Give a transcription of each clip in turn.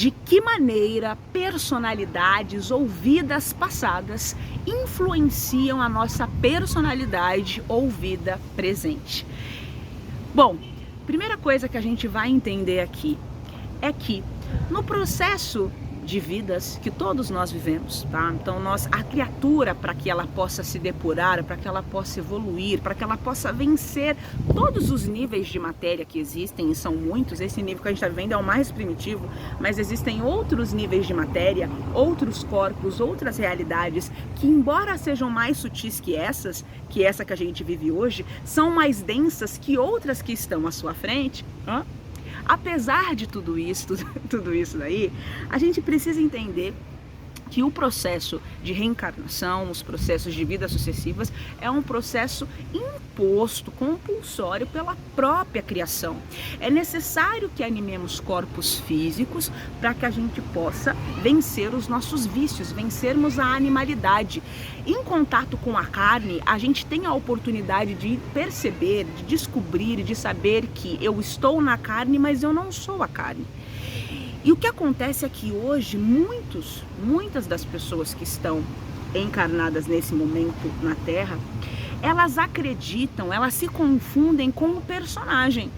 de que maneira personalidades ou vidas passadas influenciam a nossa personalidade ou vida presente. Bom, primeira coisa que a gente vai entender aqui é que no processo de vidas que todos nós vivemos, tá? Então a criatura, para que ela possa se depurar, para que ela possa evoluir, para que ela possa vencer todos os níveis de matéria que existem, e são muitos, esse nível que a gente está vivendo é o mais primitivo, mas existem outros níveis de matéria, outros corpos, outras realidades que, embora sejam mais sutis que essa que a gente vive hoje, são mais densas que outras que estão à sua frente. Apesar de tudo isso daí, a gente precisa entender que o processo de reencarnação, os processos de vidas sucessivas, é um processo imposto, compulsório pela própria criação. É necessário que animemos corpos físicos para que a gente possa vencer os nossos vícios, vencermos a animalidade. Em contato com a carne, a gente tem a oportunidade de perceber, de descobrir, de saber que eu estou na carne, mas eu não sou a carne. E o que acontece é que hoje muitas das pessoas que estão encarnadas nesse momento na Terra, elas acreditam, elas se confundem com o personagem.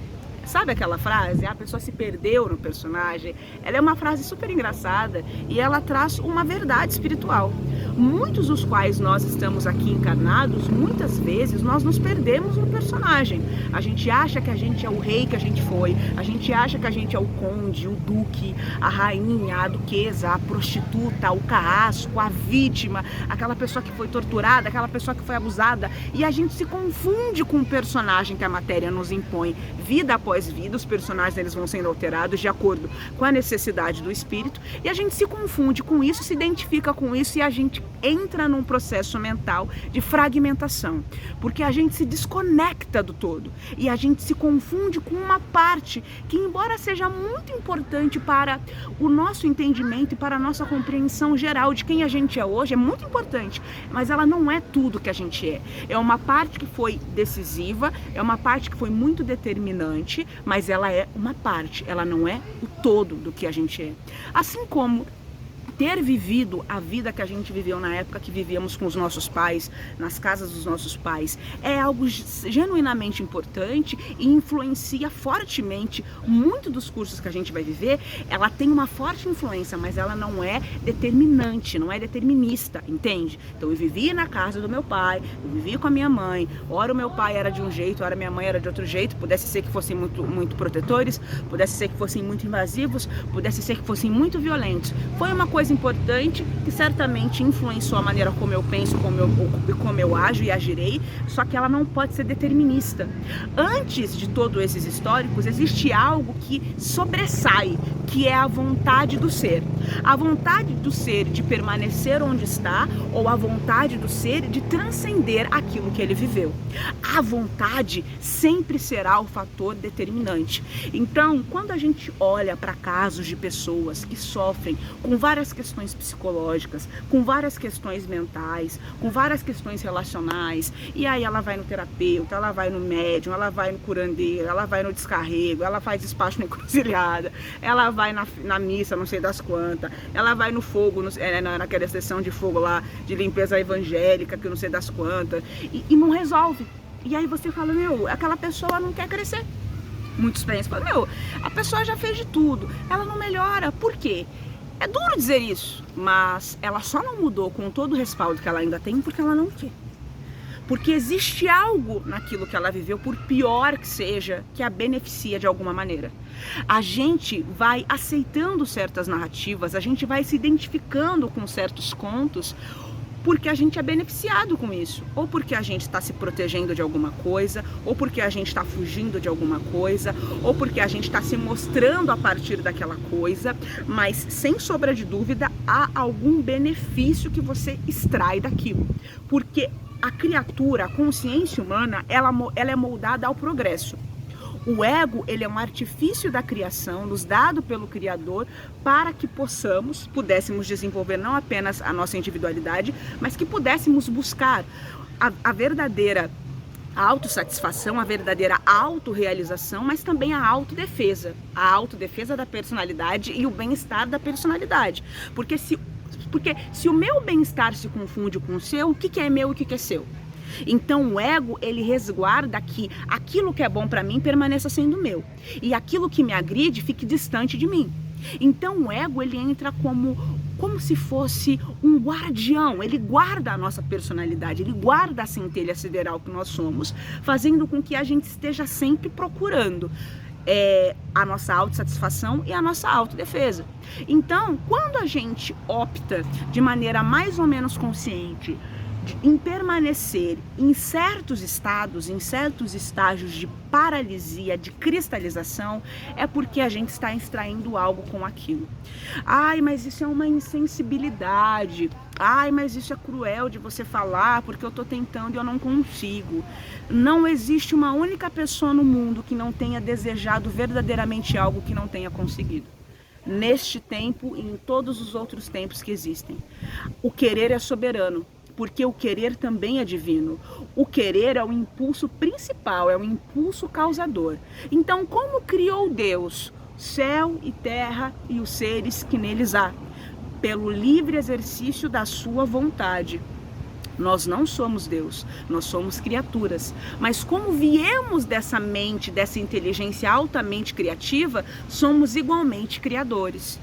Sabe aquela frase? A pessoa se perdeu no personagem. Ela é uma frase super engraçada e ela traz uma verdade espiritual. Muitos dos quais nós estamos aqui encarnados, muitas vezes nós nos perdemos no personagem. A gente acha que a gente é o rei que a gente foi, a gente acha que a gente é o conde, o duque, a rainha, a duquesa, a prostituta, o carrasco, a vítima, aquela pessoa que foi torturada, aquela pessoa que foi abusada, e a gente se confunde com o personagem que a matéria nos impõe. Vida após vida, os personagens eles vão sendo alterados de acordo com a necessidade do espírito, e a gente se confunde com isso, se identifica com isso, e a gente entra num processo mental de fragmentação, porque a gente se desconecta do todo e a gente se confunde com uma parte que, embora seja muito importante para o nosso entendimento e para a nossa compreensão geral de quem a gente é hoje, é muito importante, mas ela não é tudo que a gente é. É uma parte que foi decisiva, é uma parte que foi muito determinante, mas ela é uma parte, ela não é o todo do que a gente é. Assim como ter vivido a vida que a gente viveu na época que vivíamos com os nossos pais, nas casas dos nossos pais, é algo genuinamente importante e influencia fortemente muito dos cursos que a gente vai viver. Ela tem uma forte influência, mas ela não é determinante, não é determinista, entende? Então eu vivi na casa do meu pai, eu vivi com a minha mãe, ora o meu pai era de um jeito, ora minha mãe era de outro jeito, pudesse ser que fossem muito protetores, pudesse ser que fossem muito invasivos, pudesse ser que fossem muito violentos. Foi uma coisa importante que certamente influenciou a maneira como eu penso, como eu ajo e agirei, só que ela não pode ser determinista. Antes de todos esses históricos, existe algo que sobressai, que é a vontade do ser. A vontade do ser de permanecer onde está, ou a vontade do ser de transcender aquilo que ele viveu. A vontade sempre será o fator determinante. Então, quando a gente olha para casos de pessoas que sofrem com várias questões psicológicas, com várias questões mentais, com várias questões relacionais, e aí ela vai no terapeuta, ela vai no médium, ela vai no curandeiro, ela vai no descarrego, ela faz despacho na encruzilhada, ela vai na missa, não sei das quantas, ela vai no fogo, naquela sessão de fogo lá, de limpeza evangélica, que eu não sei das quantas, e não resolve. E aí você fala, meu, aquela pessoa não quer crescer. Muitos pensam, meu, a pessoa já fez de tudo, ela não melhora. Por quê? É duro dizer isso, mas ela só não mudou com todo o respaldo que ela ainda tem porque ela não quer. Porque existe algo naquilo que ela viveu, por pior que seja, que a beneficia de alguma maneira. A gente vai aceitando certas narrativas, a gente vai se identificando com certos contos, porque a gente é beneficiado com isso, ou porque a gente está se protegendo de alguma coisa, ou porque a gente está fugindo de alguma coisa, ou porque a gente está se mostrando a partir daquela coisa, mas sem sombra de dúvida há algum benefício que você extrai daquilo, porque a criatura, a consciência humana, ela é moldada ao progresso. O ego, ele é um artifício da criação, nos dado pelo Criador, para que pudéssemos desenvolver não apenas a nossa individualidade, mas que pudéssemos buscar a verdadeira A autossatisfação, a verdadeira autorrealização, mas também a autodefesa da personalidade e o bem-estar da personalidade. Porque se o meu bem-estar se confunde com o seu, o que é meu e o que é seu? Então o ego, ele resguarda que aquilo que é bom para mim permaneça sendo meu e aquilo que me agride fique distante de mim. Então o ego, ele entra como se fosse um guardião, ele guarda a nossa personalidade, ele guarda a centelha sideral que nós somos, fazendo com que a gente esteja sempre procurando a nossa autossatisfação e a nossa autodefesa. Então, quando a gente opta de maneira mais ou menos consciente em permanecer em certos estados, em certos estágios de paralisia, de cristalização, é porque a gente está extraindo algo com aquilo. Ai, mas isso é uma insensibilidade. Ai, mas isso é cruel de você falar, porque eu estou tentando e eu não consigo. Não existe uma única pessoa no mundo que não tenha desejado verdadeiramente algo que não tenha conseguido. Neste tempo e em todos os outros tempos que existem. O querer é soberano. Porque o querer também é divino. O querer é o impulso principal, é o impulso causador. Então, como criou Deus céu e terra e os seres que neles há? Pelo livre exercício da sua vontade. Nós não somos Deus, nós somos criaturas. Mas como viemos dessa mente, dessa inteligência altamente criativa, somos igualmente criadores.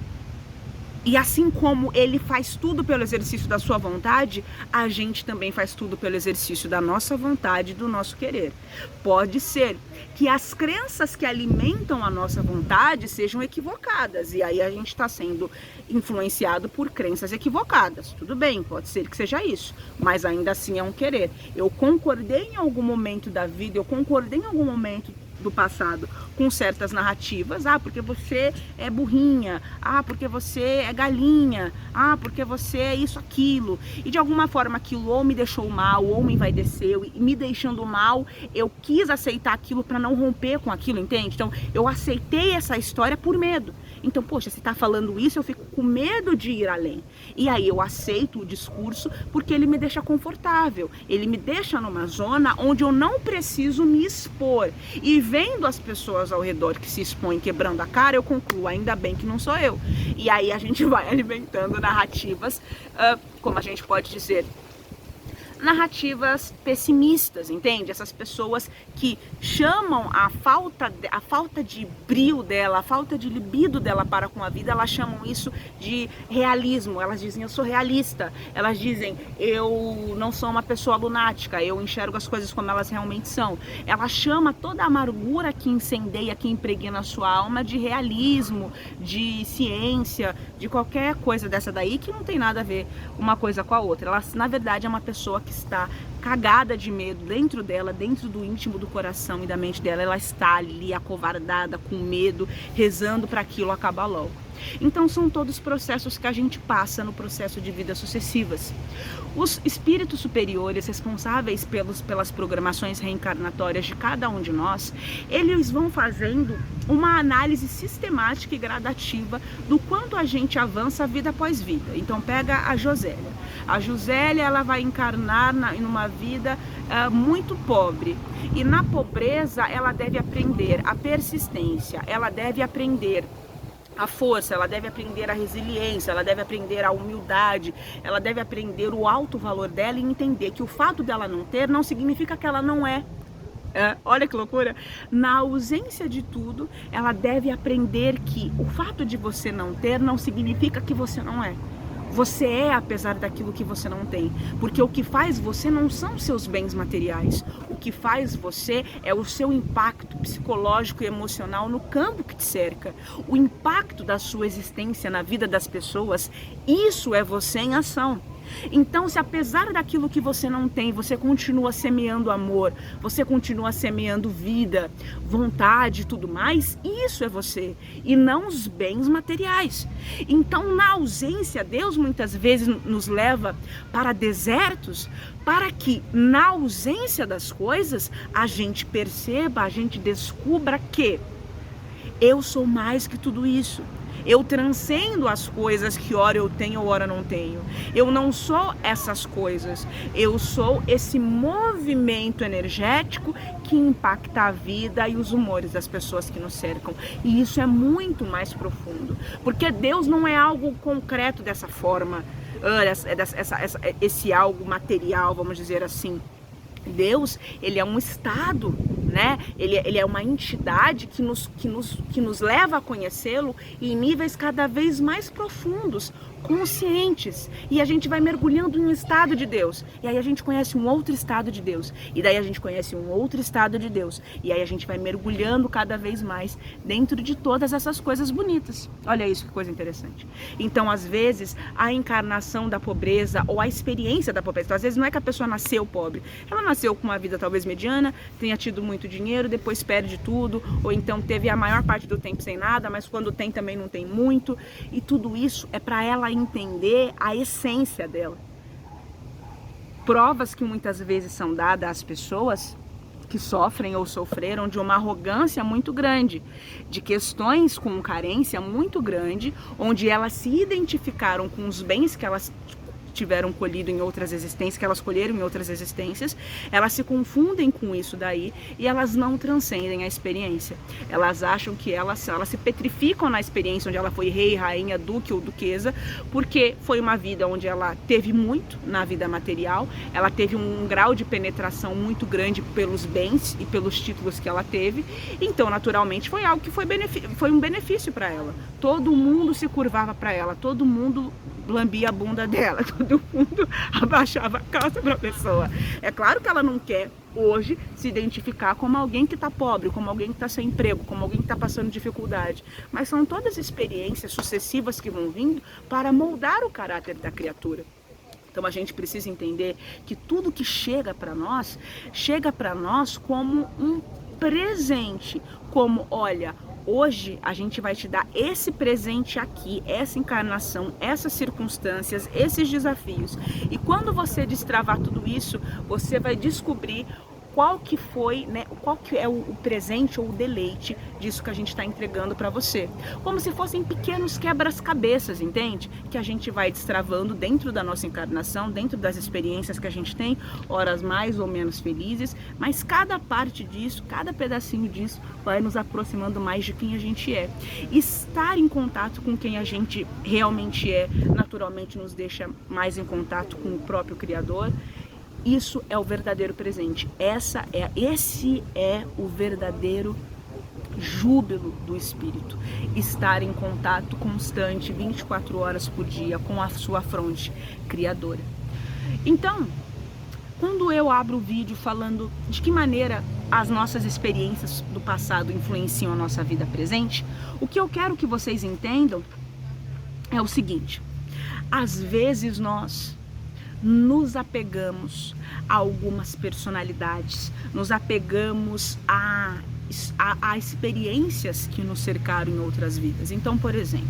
E assim como ele faz tudo pelo exercício da sua vontade, a gente também faz tudo pelo exercício da nossa vontade e do nosso querer. Pode ser que as crenças que alimentam a nossa vontade sejam equivocadas, e aí a gente está sendo influenciado por crenças equivocadas. Tudo bem, pode ser que seja isso, mas ainda assim é um querer. Eu concordei em algum momento da vida, eu concordei em algum momento do passado com certas narrativas, porque você é burrinha, porque você é galinha, porque você é isso, aquilo, e de alguma forma aquilo ou me deixou mal, ou me envaideceu, e me deixando mal, eu quis aceitar aquilo para não romper com aquilo, entende? Então eu aceitei essa história por medo. Então, poxa, se tá falando isso, eu fico com medo de ir além. E aí eu aceito o discurso porque ele me deixa confortável. Ele me deixa numa zona onde eu não preciso me expor. E vendo as pessoas ao redor que se expõem quebrando a cara, eu concluo, ainda bem que não sou eu. E aí a gente vai alimentando narrativas, como a gente pode dizer, narrativas pessimistas, entende? Essas pessoas que chamam a falta de brio dela, a falta de libido dela para com a vida, elas chamam isso de realismo. Elas dizem, eu sou realista. Elas dizem, eu não sou uma pessoa lunática, eu enxergo as coisas como elas realmente são. Ela chama toda a amargura que incendeia, que impregna a sua alma de realismo, de ciência, de qualquer coisa dessa daí que não tem nada a ver uma coisa com a outra. Ela, na verdade, é uma pessoa que está cagada de medo dentro dela, dentro do íntimo do coração e da mente dela. Ela está ali acovardada, com medo, rezando para aquilo acabar logo. Então são todos processos que a gente passa no processo de vidas sucessivas. Os espíritos superiores responsáveis pelas programações reencarnatórias de cada um de nós, eles vão fazendo uma análise sistemática e gradativa do quanto a gente avança vida após vida. Então pega a Josélia. A Josélia, ela vai encarnar numa vida muito pobre. E na pobreza ela deve aprender a persistência, ela deve aprender a força, ela deve aprender a resiliência, ela deve aprender a humildade, ela deve aprender o alto valor dela e entender que o fato dela não ter não significa que ela não é. Olha que loucura! Na ausência de tudo, ela deve aprender que o fato de você não ter não significa que você não é. Você é apesar daquilo que você não tem, porque o que faz você não são seus bens materiais, o que faz você é o seu impacto psicológico e emocional no campo que te cerca, o impacto da sua existência na vida das pessoas, isso é você em ação. Então, se apesar daquilo que você não tem, você continua semeando amor, você continua semeando vida, vontade e tudo mais, isso é você, e não os bens materiais. Então, na ausência, Deus muitas vezes nos leva para desertos, para que na ausência das coisas, a gente perceba, a gente descubra que eu sou mais que tudo isso. Eu transcendo as coisas que ora eu tenho ou ora não tenho. Eu não sou essas coisas. Eu sou esse movimento energético que impacta a vida e os humores das pessoas que nos cercam. E isso é muito mais profundo. Porque Deus não é algo concreto dessa forma. Esse algo material, vamos dizer assim. Deus, ele é um estado, né? Ele é uma entidade que nos leva a conhecê-lo em níveis cada vez mais profundos, conscientes. E a gente vai mergulhando em um estado de Deus. E aí a gente conhece um outro estado de Deus. E daí a gente conhece um outro estado de Deus. E aí a gente vai mergulhando cada vez mais dentro de todas essas coisas bonitas. Olha isso, que coisa interessante. Então, às vezes, a encarnação da pobreza ou a experiência da pobreza. Então, às vezes não é que a pessoa nasceu pobre. Ela nasceu com uma vida talvez mediana, tenha tido muito dinheiro, depois perde tudo, ou então teve a maior parte do tempo sem nada, mas quando tem também não tem muito. E tudo isso é para ela entender a essência dela. Provas que muitas vezes são dadas às pessoas que sofrem ou sofreram de uma arrogância muito grande, de questões com carência muito grande, onde elas se identificaram com os bens que elas tiveram colhido em outras existências, que elas colheram em outras existências, elas se confundem com isso daí e elas não transcendem a experiência. Elas acham que elas se petrificam na experiência onde ela foi rei, rainha, duque ou duquesa, porque foi uma vida onde ela teve muito na vida material, ela teve um grau de penetração muito grande pelos bens e pelos títulos que ela teve, então naturalmente foi algo que foi um benefício para ela. Todo mundo se curvava para ela, todo mundo lambia a bunda dela, todo mundo abaixava a calça para a pessoa. É claro que ela não quer hoje se identificar como alguém que está pobre, como alguém que está sem emprego, como alguém que está passando dificuldade, mas são todas experiências sucessivas que vão vindo para moldar o caráter da criatura. Então a gente precisa entender que tudo que chega para nós como um presente, como, olha, hoje a gente vai te dar esse presente aqui, essa encarnação, essas circunstâncias, esses desafios. E quando você destravar tudo isso, você vai descobrir qual que foi, né, qual que é o presente ou o deleite disso que a gente está entregando para você. Como se fossem pequenos quebra-cabeças, entende? Que a gente vai destravando dentro da nossa encarnação, dentro das experiências que a gente tem, horas mais ou menos felizes, mas cada parte disso, cada pedacinho disso vai nos aproximando mais de quem a gente é. Estar em contato com quem a gente realmente é, naturalmente nos deixa mais em contato com o próprio Criador. Isso é o verdadeiro presente. Esse é o verdadeiro júbilo do espírito. Estar em contato constante, 24 horas por dia, com a sua fronte criadora. Então, quando eu abro o vídeo falando de que maneira as nossas experiências do passado influenciam a nossa vida presente, o que eu quero que vocês entendam é o seguinte: às vezes nós nos apegamos a algumas personalidades, nos apegamos a experiências que nos cercaram em outras vidas. Então, por exemplo,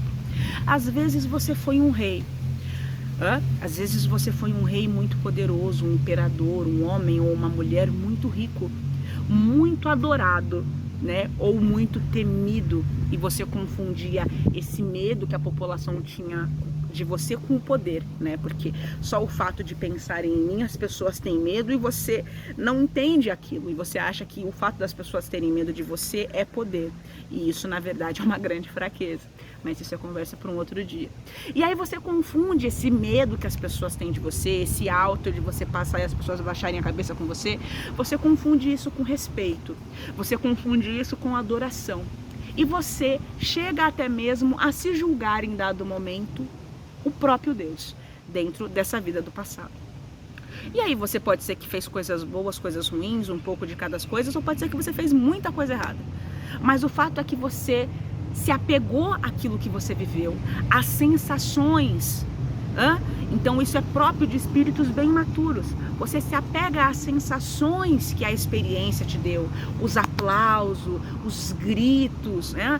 às vezes você foi um rei, às vezes você foi um rei muito poderoso, um imperador, um homem ou uma mulher muito rico, muito adorado, né? Ou muito temido, e você confundia esse medo que a população tinha de você com o poder, né? Porque só o fato de pensar em mim, as pessoas têm medo e você não entende aquilo, e você acha que o fato das pessoas terem medo de você é poder, e isso na verdade é uma grande fraqueza, mas isso é conversa para um outro dia. E aí você confunde esse medo que as pessoas têm de você, esse alto de você passar e as pessoas baixarem a cabeça com você, você confunde isso com respeito, você confunde isso com adoração, e você chega até mesmo a se julgar em dado momento o próprio Deus, dentro dessa vida do passado. E aí você pode ser que fez coisas boas, coisas ruins, um pouco de cada coisa, ou pode ser que você fez muita coisa errada. Mas o fato é que você se apegou àquilo que você viveu, às sensações. Então isso é próprio de espíritos bem maturos. Você se apega às sensações que a experiência te deu, os aplausos, os gritos, né?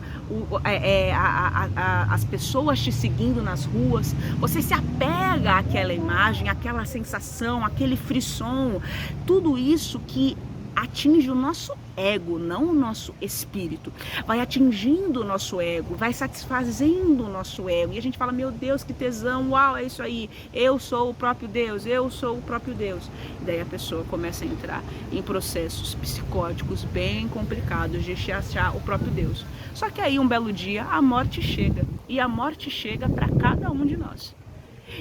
As pessoas te seguindo nas ruas. Você se apega àquela imagem, àquela sensação, aquele frisson, tudo isso que atinge o nosso ego, não o nosso espírito. Vai atingindo o nosso ego, vai satisfazendo o nosso ego. E a gente fala, meu Deus, que tesão, uau, é isso aí. Eu sou o próprio Deus, eu sou o próprio Deus. E daí a pessoa começa a entrar em processos psicóticos bem complicados de se achar o próprio Deus. Só que aí um belo dia a morte chega. E a morte chega para cada um de nós.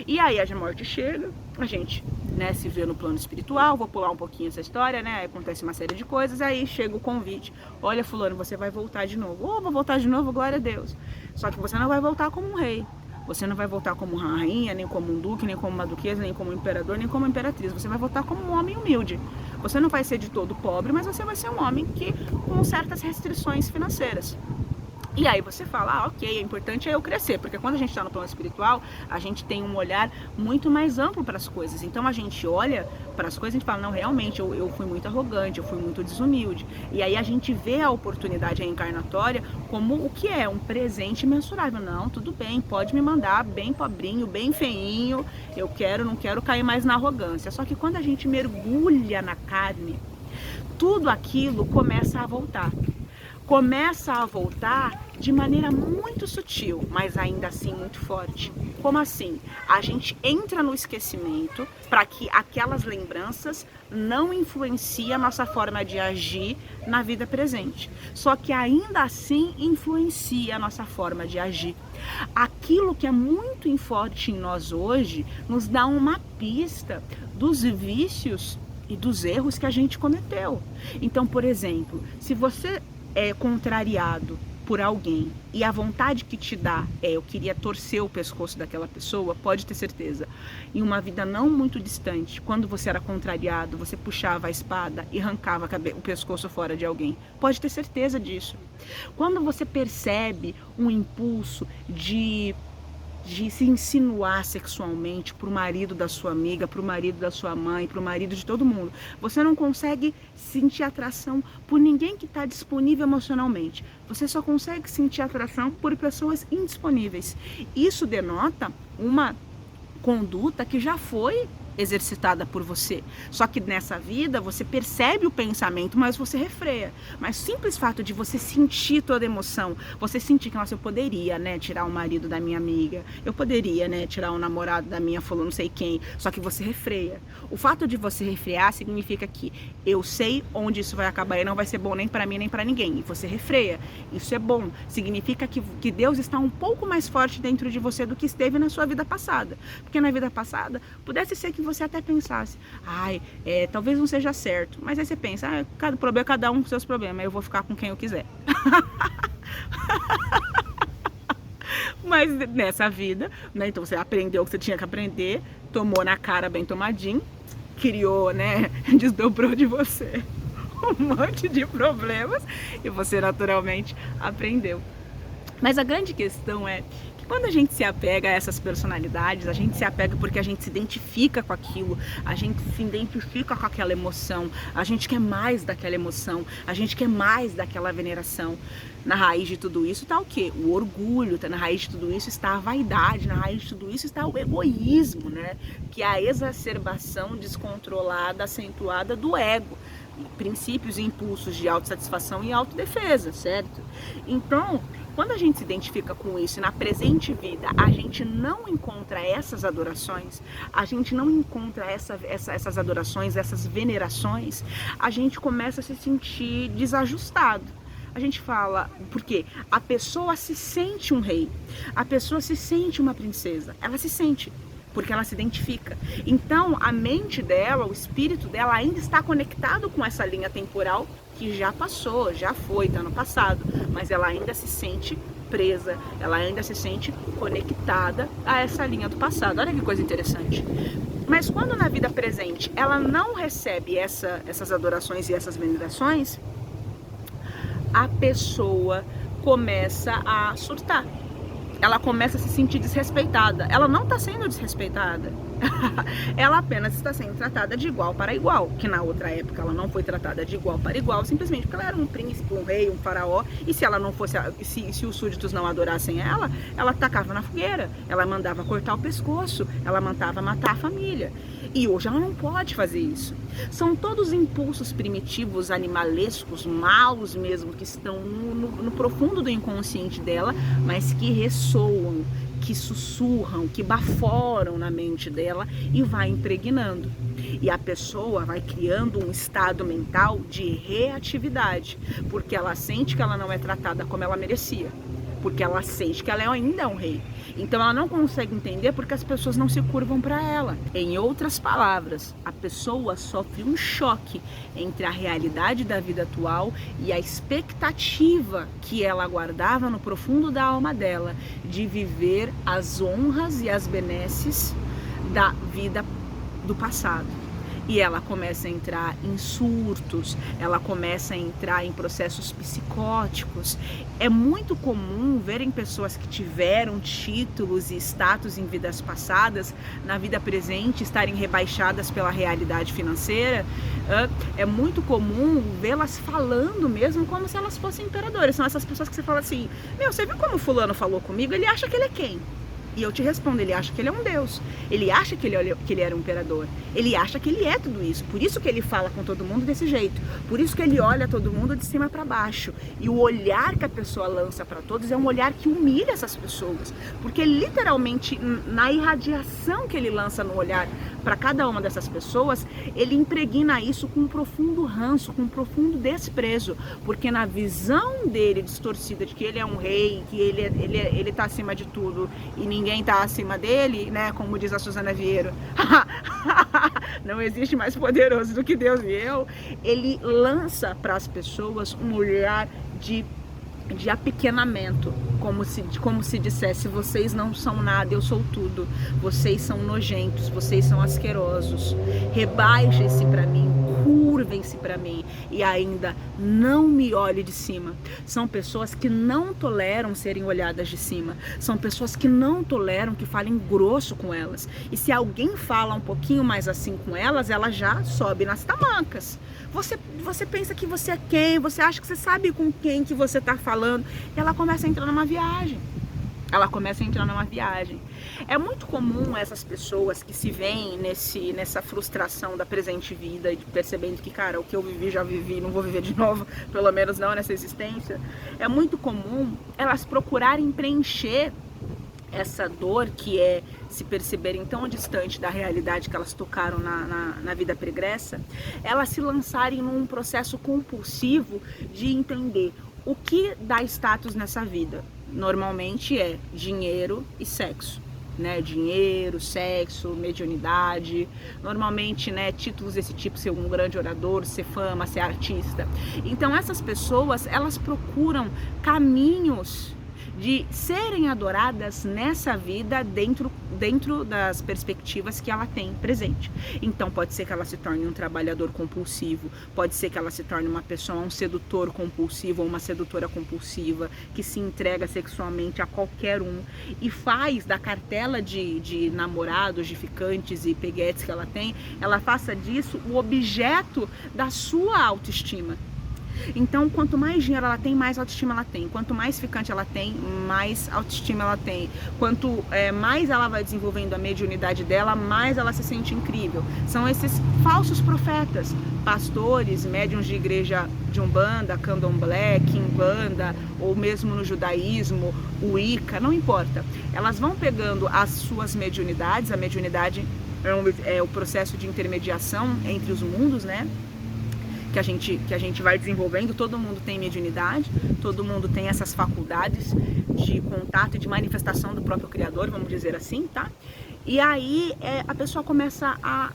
E aí a morte chega, a gente, né, se vê no plano espiritual, vou pular um pouquinho essa história, né, acontece uma série de coisas, aí chega o convite, olha fulano, você vai voltar de novo, vou voltar de novo, glória a Deus, só que você não vai voltar como um rei, você não vai voltar como uma rainha, nem como um duque, nem como uma duquesa, nem como um imperador, nem como uma imperatriz, você vai voltar como um homem humilde, você não vai ser de todo pobre, mas você vai ser um homem que com certas restrições financeiras. E aí você fala, ok, o importante é eu crescer, porque quando a gente está no plano espiritual, a gente tem um olhar muito mais amplo para as coisas. Então a gente olha para as coisas e a gente fala, não, realmente, eu fui muito arrogante, eu fui muito desumilde. E aí a gente vê a oportunidade reencarnatória como o que é, um presente mensurável. Não, tudo bem, pode me mandar bem pobrinho, bem feinho, não quero cair mais na arrogância. Só que quando a gente mergulha na carne, tudo aquilo começa a voltar. Começa a voltar de maneira muito sutil, mas ainda assim muito forte. Como assim? A gente entra no esquecimento para que aquelas lembranças não influenciem a nossa forma de agir na vida presente. Só que ainda assim influencia a nossa forma de agir. Aquilo que é muito forte em nós hoje nos dá uma pista dos vícios e dos erros que a gente cometeu. Então, por exemplo, se você é contrariado por alguém e a vontade que te dá eu queria torcer o pescoço daquela pessoa, pode ter certeza, em uma vida não muito distante, quando você era contrariado, você puxava a espada e arrancava o pescoço fora de alguém. Pode ter certeza disso. Quando você percebe um impulso de se insinuar sexualmente pro marido da sua amiga, pro marido da sua mãe, pro marido de todo mundo, você não consegue sentir atração por ninguém que está disponível emocionalmente. Você só consegue sentir atração por pessoas indisponíveis. Isso denota uma conduta que já foi exercitada por você. Só que nessa vida você percebe o pensamento, mas você refreia. Mas o simples fato de você sentir toda a emoção, você sentir que, nossa, eu poderia, né, tirar o marido da minha amiga, eu poderia, né, tirar o namorado da minha fulano não sei quem, só que você refreia. O fato de você refrear significa que eu sei onde isso vai acabar e não vai ser bom nem para mim nem para ninguém. E você refreia. Isso é bom. Significa que Deus está um pouco mais forte dentro de você do que esteve na sua vida passada. Porque na vida passada, pudesse ser que você até pensasse, talvez não seja certo, mas aí você pensa, cada problema, cada um com seus problemas, eu vou ficar com quem eu quiser. Mas nessa vida, né, então você aprendeu o que você tinha que aprender, tomou na cara bem tomadinho, criou, né, desdobrou de você um monte de problemas e você naturalmente aprendeu. Mas a grande questão é que quando a gente se apega a essas personalidades, a gente se apega porque a gente se identifica com aquilo, a gente se identifica com aquela emoção, a gente quer mais daquela emoção, a gente quer mais daquela veneração. Na raiz de tudo isso está o quê? O orgulho, na raiz de tudo isso está a vaidade, na raiz de tudo isso está o egoísmo, né? Que é a exacerbação descontrolada, acentuada do ego. Princípios e impulsos de autossatisfação e autodefesa, certo? Então, quando a gente se identifica com isso e na presente vida a gente não encontra essas adorações, a gente não encontra essas adorações, essas venerações, a gente começa a se sentir desajustado. A gente fala, porque a pessoa se sente um rei, a pessoa se sente uma princesa, ela se sente, porque ela se identifica. Então, a mente dela, o espírito dela ainda está conectado com essa linha temporal que já passou, já foi, está no passado, mas ela ainda se sente presa, ela ainda se sente conectada a essa linha do passado. Olha que coisa interessante. Mas quando na vida presente ela não recebe essas adorações e essas venerações, a pessoa começa a surtar. Ela começa a se sentir desrespeitada. Ela não está sendo desrespeitada. ela apenas está sendo tratada de igual para igual, que na outra época ela não foi tratada de igual para igual, simplesmente porque ela era um príncipe, um rei, um faraó, e se ela não fosse, se os súditos não adorassem ela tacava na fogueira, ela mandava cortar o pescoço, ela mandava matar a família. E hoje ela não pode fazer isso. São todos impulsos primitivos, animalescos, maus mesmo, que estão no profundo do inconsciente dela, mas que ressoam, que sussurram, que baforam na mente dela e vai impregnando. E a pessoa vai criando um estado mental de reatividade, porque ela sente que ela não é tratada como ela merecia, porque ela sente que ela ainda é um rei. Então ela não consegue entender porque as pessoas não se curvam para ela. Em outras palavras, a pessoa sofre um choque entre a realidade da vida atual e a expectativa que ela guardava no profundo da alma dela de viver as honras e as benesses da vida do passado. E ela começa a entrar em surtos, ela começa a entrar em processos psicóticos. É muito comum verem pessoas que tiveram títulos e status em vidas passadas, na vida presente, estarem rebaixadas pela realidade financeira. É muito comum vê-las falando mesmo como se elas fossem imperadoras. São essas pessoas que você fala assim, meu, você viu como fulano falou comigo? Ele acha que ele é quem? E eu te respondo, ele acha que ele é um Deus, ele acha que ele era um imperador, ele acha que ele é tudo isso, por isso que ele fala com todo mundo desse jeito, por isso que ele olha todo mundo de cima para baixo, e o olhar que a pessoa lança para todos é um olhar que humilha essas pessoas, porque literalmente na irradiação que ele lança no olhar para cada uma dessas pessoas, ele impregna isso com um profundo ranço, com um profundo desprezo, porque na visão dele distorcida de que ele é um rei, que ele tá acima de tudo e ninguém tá acima dele, né, como diz a Suzana Vieira, não existe mais poderoso do que Deus e eu, ele lança para as pessoas um olhar de apequenamento, como se dissesse, vocês não são nada, eu sou tudo, vocês são nojentos, vocês são asquerosos, rebaixem-se para mim, curvem-se para mim e ainda não me olhe de cima. São pessoas que não toleram serem olhadas de cima, são pessoas que não toleram que falem grosso com elas, e se alguém fala um pouquinho mais assim com elas, ela já sobe nas tamancas. Você pensa que você é quem, você acha que você sabe com quem que você está falando, e ela começa a entrar numa viagem. É muito comum essas pessoas que se veem nessa frustração da presente vida, percebendo que, cara, o que eu vivi, já vivi, não vou viver de novo, pelo menos não nessa existência. É muito comum elas procurarem preencher essa dor que é se perceberem tão distante da realidade que elas tocaram na vida pregressa, elas se lançarem num processo compulsivo de entender o que dá status nessa vida. Normalmente é dinheiro e sexo, né? Dinheiro, sexo, mediunidade, normalmente, né, títulos desse tipo, ser um grande orador, ser fama, ser artista. Então essas pessoas, elas procuram caminhos de serem adoradas nessa vida dentro das perspectivas que ela tem presente. Então pode ser que ela se torne um trabalhador compulsivo, pode ser que ela se torne uma pessoa, um sedutor compulsivo ou uma sedutora compulsiva que se entrega sexualmente a qualquer um e faz da cartela de namorados, de ficantes e peguetes que ela tem, ela faça disso o objeto da sua autoestima. Então, quanto mais dinheiro ela tem, mais autoestima ela tem. Quanto mais ficante ela tem, mais autoestima ela tem. Quanto mais ela vai desenvolvendo a mediunidade dela, mais ela se sente incrível. São esses falsos profetas, pastores, médiuns de igreja de Umbanda, Candomblé, Quimbanda, ou mesmo no judaísmo, o Wicca, não importa. Elas vão pegando as suas mediunidades, a mediunidade é o processo de intermediação entre os mundos, né? Que a gente vai desenvolvendo, todo mundo tem mediunidade, todo mundo tem essas faculdades de contato e de manifestação do próprio Criador, vamos dizer assim, tá? E aí a pessoa começa a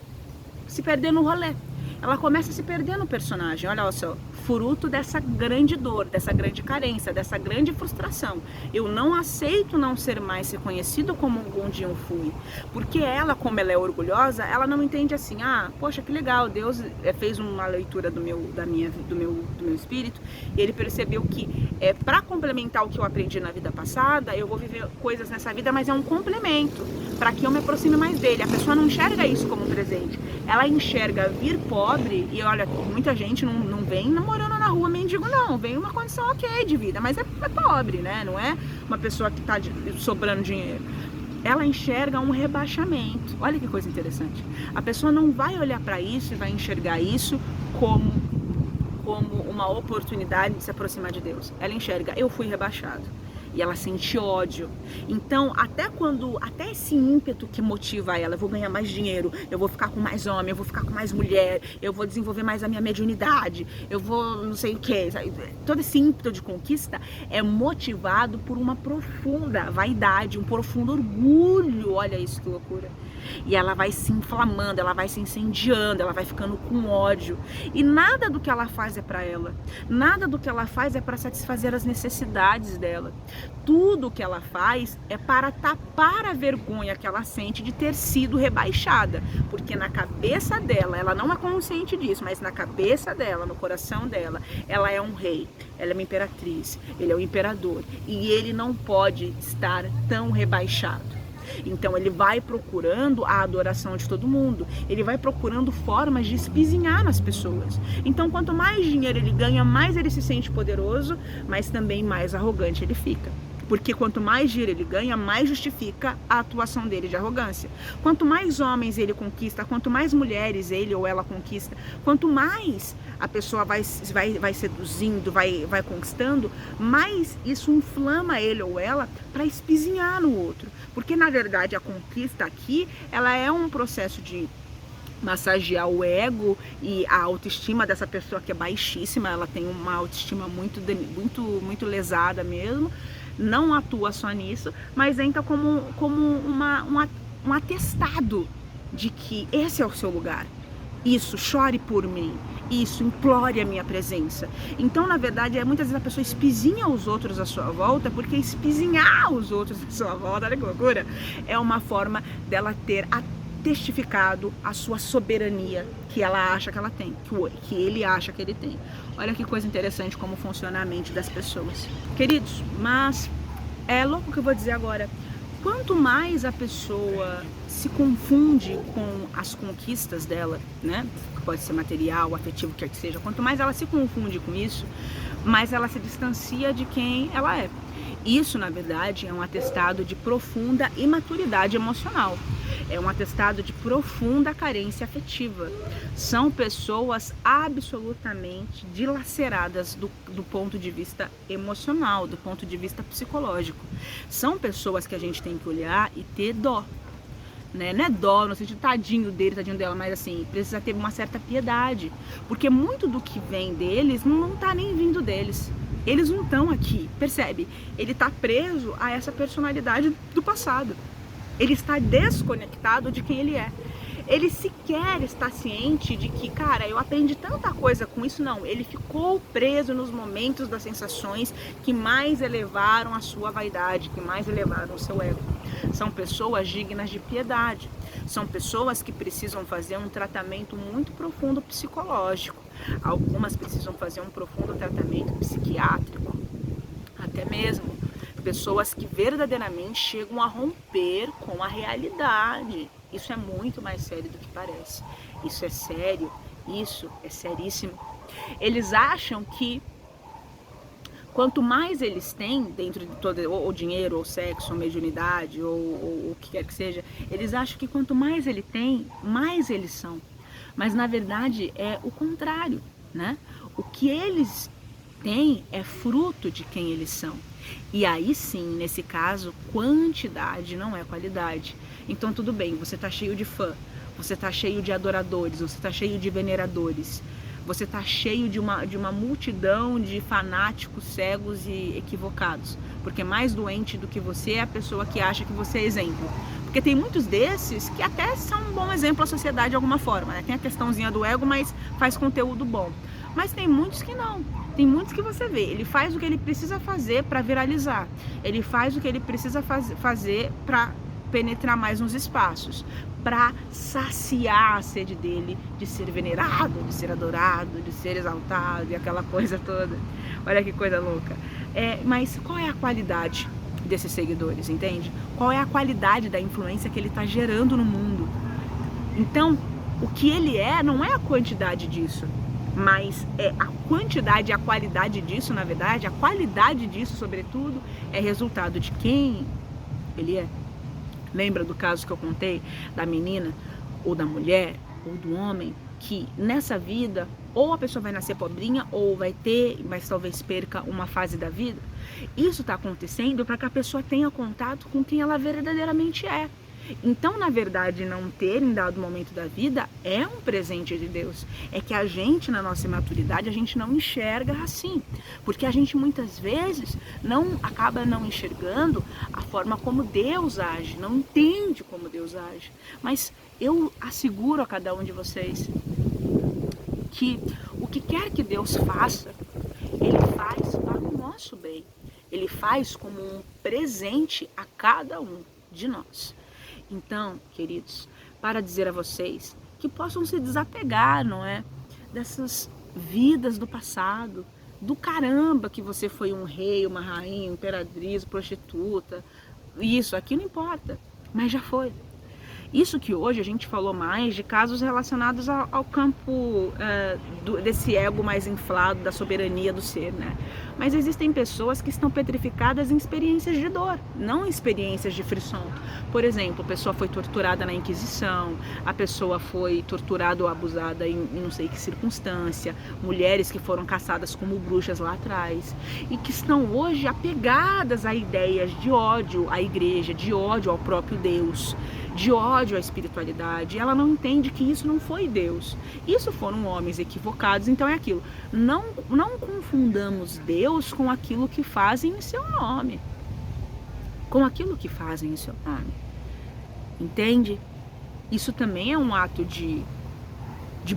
se perder no rolê, ela começa a se perder no personagem, olha só, fruto dessa grande dor, dessa grande carência, dessa grande frustração. Eu não aceito não ser mais reconhecido como um dia eu fui, porque ela, como ela é orgulhosa, ela não entende assim, poxa, que legal, Deus fez uma leitura do meu espírito, e ele percebeu que para complementar o que eu aprendi na vida passada, eu vou viver coisas nessa vida, mas é um complemento. para que eu me aproxime mais dele. A pessoa não enxerga isso como um presente, ela enxerga vir pobre, e olha, muita gente não vem namorando na rua mendigo, não, vem uma condição ok de vida, mas é pobre, né? Não é uma pessoa que tá sobrando dinheiro. Ela enxerga um rebaixamento. Olha que coisa interessante. A pessoa não vai olhar para isso e vai enxergar isso como uma oportunidade de se aproximar de Deus. Ela enxerga, eu fui rebaixado. E ela sente ódio. Então, até esse ímpeto que motiva ela, eu vou ganhar mais dinheiro, eu vou ficar com mais homem, eu vou ficar com mais mulher, eu vou desenvolver mais a minha mediunidade, eu vou não sei o que. Todo esse ímpeto de conquista é motivado por uma profunda vaidade, um profundo orgulho. Olha isso, que loucura. E ela vai se inflamando, ela vai se incendiando, ela vai ficando com ódio. E nada do que ela faz é para ela. Nada do que ela faz é para satisfazer as necessidades dela. Tudo o que ela faz é para tapar a vergonha que ela sente de ter sido rebaixada. Porque na cabeça dela, ela não é consciente disso, mas na cabeça dela, no coração dela, ela é um rei, ela é uma imperatriz, ele é o imperador. E ele não pode estar tão rebaixado. Então ele vai procurando a adoração de todo mundo, ele vai procurando formas de espizinhar nas pessoas. Então quanto mais dinheiro ele ganha, mais ele se sente poderoso, mas também mais arrogante ele fica. Porque quanto mais dinheiro ele ganha, mais justifica a atuação dele de arrogância. Quanto mais homens ele conquista, quanto mais mulheres ele ou ela conquista, quanto mais a pessoa vai seduzindo, vai conquistando, mais isso inflama ele ou ela para espizinhar no outro. Porque na verdade a conquista aqui, ela é um processo de massagear o ego e a autoestima dessa pessoa que é baixíssima, ela tem uma autoestima muito lesada mesmo. Não atua só nisso, mas entra como um atestado de que esse é o seu lugar. Isso, chore por mim. Isso, implore a minha presença. Então, na verdade, muitas vezes a pessoa espizinha os outros à sua volta, porque espizinhar os outros à sua volta, olha que loucura, é uma forma dela ter testificado a sua soberania que ela acha que ela tem, que ele acha que ele tem. Olha que coisa interessante como funciona a mente das pessoas. Queridos, mas é louco o que eu vou dizer agora. Quanto mais a pessoa se confunde com as conquistas dela, né? Pode ser material, afetivo, quer que seja. Quanto mais ela se confunde com isso, mais ela se distancia de quem ela é. Isso, na verdade, é um atestado de profunda imaturidade emocional. É um atestado de profunda carência afetiva. São pessoas absolutamente dilaceradas do ponto de vista emocional, do ponto de vista psicológico. São pessoas que a gente tem que olhar e ter dó. Né? Não é dó no sentido tadinho dele, tadinho dela, mas assim, precisa ter uma certa piedade. Porque muito do que vem deles não tá nem vindo deles. Eles não estão aqui, percebe? Ele está preso a essa personalidade do passado. Ele está desconectado de quem ele é. Ele sequer está ciente de que, cara, eu aprendi tanta coisa com isso. Não, ele ficou preso nos momentos das sensações que mais elevaram a sua vaidade, que mais elevaram o seu ego. São pessoas dignas de piedade. São pessoas que precisam fazer um tratamento muito profundo psicológico. Algumas precisam fazer um profundo tratamento psiquiátrico. Até mesmo pessoas que verdadeiramente chegam a romper com a realidade. Isso é muito mais sério do que parece. Isso é sério, isso é seríssimo. Eles acham que quanto mais eles têm dentro de todo, ou dinheiro, ou sexo, ou mediunidade, ou o que quer que seja, eles acham que quanto mais ele tem, mais eles são. Mas na verdade é o contrário, né? O que eles têm é fruto de quem eles são. E aí sim, nesse caso, quantidade não é qualidade. Então tudo bem, você tá cheio de fã, você tá cheio de adoradores, você tá cheio de veneradores, você tá cheio de uma multidão de fanáticos cegos e equivocados. Porque mais doente do que você é a pessoa que acha que você é exemplo. Porque tem muitos desses que até são um bom exemplo à sociedade de alguma forma, né? Tem a questãozinha do ego, mas faz conteúdo bom. Mas tem muitos que não. Tem muitos que você vê, ele faz o que ele precisa fazer para viralizar. Ele faz o que ele precisa fazer para penetrar mais nos espaços, para saciar a sede dele de ser venerado, de ser adorado, de ser exaltado e aquela coisa toda. Olha que coisa louca. Mas qual é a qualidade? desses seguidores, entende? Qual é a qualidade da influência que ele está gerando no mundo. Então, o que ele é não é a quantidade disso, mas é a quantidade e a qualidade disso, na verdade, a qualidade disso, sobretudo, é resultado de quem ele é. Lembra do caso que eu contei da menina, ou da mulher, ou do homem, que nessa vida, ou a pessoa vai nascer pobrinha, ou vai ter, mas talvez perca uma fase da vida? Isso está acontecendo para que a pessoa tenha contato com quem ela verdadeiramente é. Então, na verdade, não ter em dado momento da vida é um presente de Deus. É que a gente, na nossa imaturidade, a gente não enxerga assim. Porque a gente muitas vezes acaba não enxergando a forma como Deus age, não entende como Deus age. Mas eu asseguro a cada um de vocês que o que quer que Deus faça, Ele faz para o nosso bem. Ele faz como um presente a cada um de nós. Então, queridos, para dizer a vocês que possam se desapegar, não é? Dessas vidas do passado, do caramba que você foi um rei, uma rainha, imperatriz, prostituta, isso, aqui não importa, mas já foi. Isso que hoje a gente falou mais de casos relacionados ao campo desse ego mais inflado, da soberania do ser, né? Mas existem pessoas que estão petrificadas em experiências de dor, não em experiências de frisson. Por exemplo, a pessoa foi torturada na Inquisição, a pessoa foi torturada ou abusada em não sei que circunstância, mulheres que foram caçadas como bruxas lá atrás, e que estão hoje apegadas a ideias de ódio à igreja, de ódio ao próprio Deus, de ódio à espiritualidade. Ela não entende que isso não foi Deus. Isso foram homens equivocados, então é aquilo. Não confundamos Deus com aquilo que fazem em seu nome. Com aquilo que fazem em seu nome. Entende? Isso também é um ato de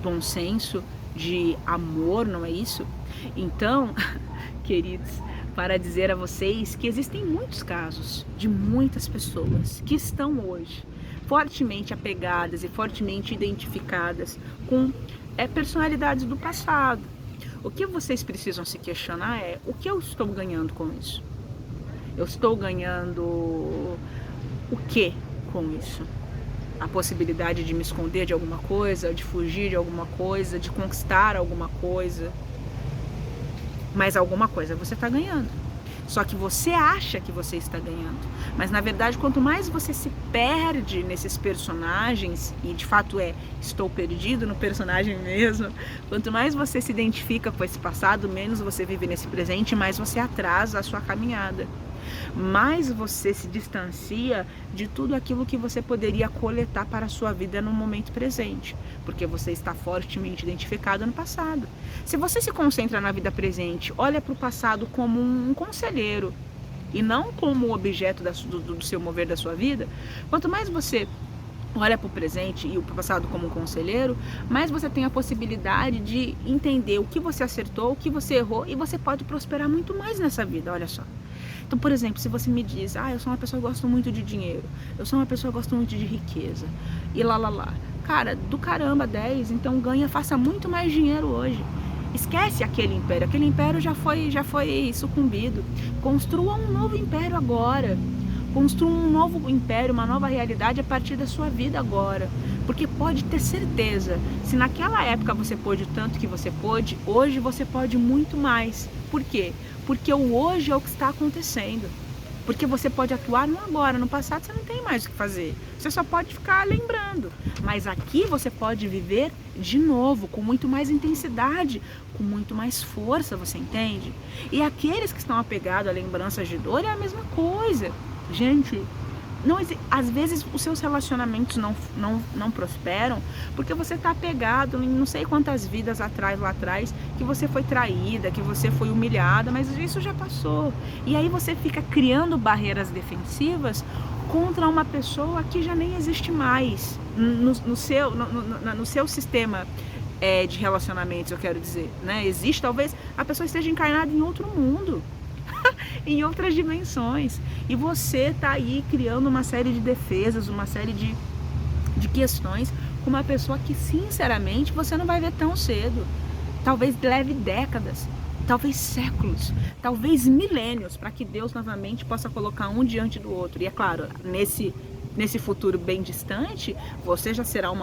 bom senso, de amor, não é isso? Então, queridos, para dizer a vocês que existem muitos casos de muitas pessoas que estão hoje fortemente apegadas e fortemente identificadas com personalidades do passado. O que vocês precisam se questionar é: o que eu estou ganhando com isso? Eu estou ganhando o que com isso? A possibilidade de me esconder de alguma coisa, de fugir de alguma coisa, de conquistar alguma coisa. Mas alguma coisa você está ganhando. Só que você acha que você está ganhando. Mas na verdade, quanto mais você se perde nesses personagens, e de fato estou perdido no personagem mesmo, quanto mais você se identifica com esse passado, menos você vive nesse presente, mais você atrasa a sua caminhada. Mais você se distancia de tudo aquilo que você poderia coletar para a sua vida no momento presente, porque você está fortemente identificado no passado. Se você se concentra na vida presente, olha para o passado como um conselheiro e não como objeto do seu mover da sua vida, quanto mais você olha para o presente e o passado como um conselheiro, mais você tem a possibilidade de entender o que você acertou, o que você errou, e você pode prosperar muito mais nessa vida, olha só. Então, por exemplo, se você me diz: eu sou uma pessoa que gosta muito de dinheiro, eu sou uma pessoa que gosta muito de riqueza, e lá. Cara, do caramba, 10, então faça muito mais dinheiro hoje. Esquece aquele império já foi sucumbido. Construa um novo império agora. Construa um novo império, uma nova realidade a partir da sua vida agora. Porque pode ter certeza, se naquela época você pôde o tanto que você pôde, hoje você pode muito mais. Por quê? Porque o hoje é o que está acontecendo. Porque você pode atuar no agora, no passado você não tem mais o que fazer. Você só pode ficar lembrando. Mas aqui você pode viver de novo, com muito mais intensidade, com muito mais força, você entende? E aqueles que estão apegados a lembranças de dor é a mesma coisa. Gente, às vezes os seus relacionamentos não prosperam porque você está apegado em não sei quantas vidas lá atrás, que você foi traída, que você foi humilhada, mas isso já passou. E aí você fica criando barreiras defensivas contra uma pessoa que já nem existe mais no seu sistema de relacionamentos, eu quero dizer, né? Existe, talvez a pessoa esteja encarnada em outro mundo, em outras dimensões, e você tá aí criando uma série de defesas, uma série de questões com uma pessoa que sinceramente você não vai ver tão cedo, talvez leve décadas, talvez séculos, talvez milênios, para que Deus novamente possa colocar um diante do outro. E é claro, nesse futuro bem distante, você já será um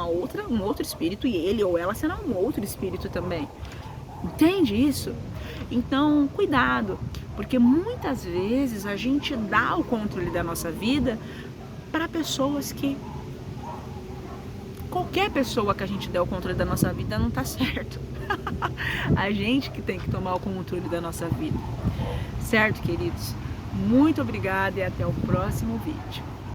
outro espírito, e ele ou ela será um outro espírito também. Entende isso? Então, cuidado, porque muitas vezes a gente dá o controle da nossa vida para pessoas que... Qualquer pessoa que a gente der o controle da nossa vida não tá certo. A gente que tem que tomar o controle da nossa vida. Certo, queridos? Muito obrigada e até o próximo vídeo.